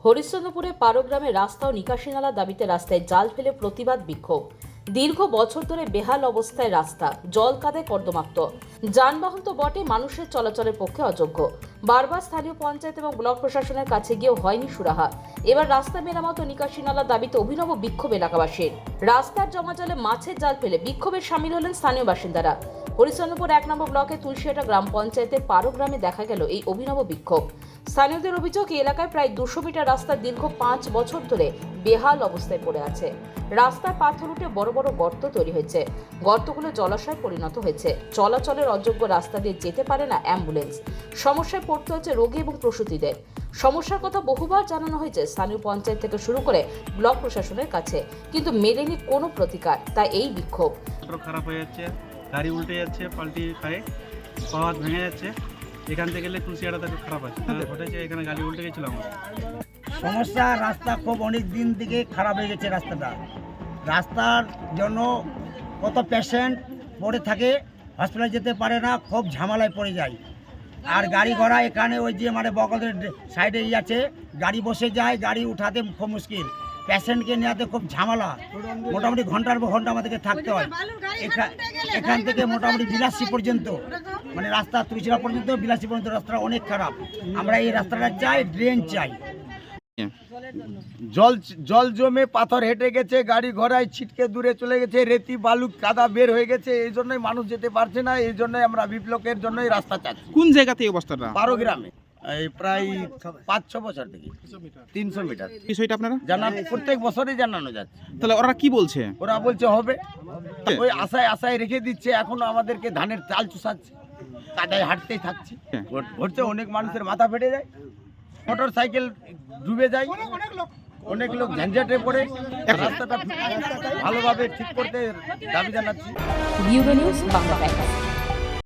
হরিশ্চন্দ্রপুরে পারগ্রামে রাস্তা ও নিকাশি নালা দাবিতে রাস্তায় জাল ফেলে প্রতিবাদ বিক্ষোভ। দীর্ঘ বছর ধরে বেহাল অবস্থায় রাস্তা, জল কাদায় কর্দমাক্ত, যানবাহন তো বটে, মানুষের চলাচলের পক্ষে অযোগ্য। বারবার স্থানীয় পঞ্চায়েত এবং ব্লক প্রশাসনের কাছে গিয়েও হয়নি সুরাহা। এবার রাস্তা মেরামত ও নিকাশি নালা দাবিতে অভিনব বিক্ষোভ এলাকাবাসীর। রাস্তার জমা জলে মাছের জাল ফেলে বিক্ষোভে সামিল হলেন স্থানীয় বাসিন্দারা। হরিশ্চন্দ্রপুর ১ নম্বর ব্লকে তুলসিয়াটা গ্রাম পঞ্চায়েতের পারগ্রামে দেখা গেল এই অভিনব বিক্ষোভ। স্থানীয়দের অভিযোগ, এই এলাকায় প্রায় 200 মিটার রাস্তা দীর্ঘ 5 বছর ধরে বেহাল অবস্থায় পড়ে আছে। রাস্তার পাথর উঠে বড় বড় গর্ত তৈরি হয়েছে, গর্তগুলো জলাশয়ে পরিণত হয়েছে। চলাচলের অযোগ্য রাস্তা দিয়ে যেতে পারে না অ্যাম্বুলেন্স। সমস্যায় পড়তে হচ্ছে রোগী এবং প্রসূতিদের। সমস্যার কথা বহুবার জানানো হয়েছে স্থানীয় পঞ্চায়েত থেকে শুরু করে ব্লক প্রশাসনের কাছে, কিন্তু মেলেনি কোনো প্রতিকার। তাই এই বিক্ষোভ। খারাপ হয়ে যাচ্ছে, গাড়ি উল্টে যাচ্ছে, পাল্টি খায়, পাওয়ার ভেঙে যাচ্ছে। এখান থেকে গেলে তুলসিয়াটা খারাপ আছে, ঘটেছে এখানে গাড়ি উল্টে গেছিল আমার। সমস্যা, রাস্তা খুব অনেক দিন থেকে খারাপ হয়ে গেছে। রাস্তার জন্য কত পেশেন্ট পড়ে থাকে, হসপিটালে যেতে পারে না, খুব ঝামেলায় পড়ে যায়। আর গাড়ি ঘোড়া এখানে ওই যে বগলের সাইডে আছে, গাড়ি বসে যায়, গাড়ি উঠাতে খুব মুশকিল, পেশেন্টকে নেওয়াতে খুব ঝামেলা। মোটামুটি ঘন্টার পর ঘন্টা আমাদেরকে থাকতে হয়। এখান থেকে মোটামুটি বিলাসী পর্যন্ত, রাস্তা তুলসিরা পর্যন্ত, বিলাসী পর্যন্ত রাস্তাটা অনেক খারাপ। আমরা এই রাস্তাটা চাই, ড্রেন চাই। জল জমে পাথর হেঁটে গেছে, গাড়ি ঘোড়ায় ছিটকে দূরে চলে গেছে, রেতি বালু কাদা বের হয়ে গেছে। এই জন্যই মানুষ যেতে পারছে না। এই জন্যই আমরা বিপ্লবের জন্যই রাস্তা চাচ্ছি। কোন জায়গাতে এই অবস্থাটা? পারগ্রামে এই প্রায় 5-6 বছর থেকে 300 মিটার বিষয়টা আপনারা প্রত্যেক বছরই জানানো যাচ্ছে। তাহলে ওরা কি বলছে? ওরা বলছে হবে, ওই আশায় রেখে দিচ্ছে। এখনো আমাদেরকে ধানের চাল চুষাচ্ছে, কাদায় হাঁটতেই থাকছি। ঘটছে, অনেক মানুষের মাথা ফেটে যায়, মোটর সাইকেল ডুবে যায়, অনেক লোক ঝঞ্ঝাটে পড়ে। রাস্তাটা ভালোভাবে ঠিক করতে দাবি জানাচ্ছি। View news Bangla.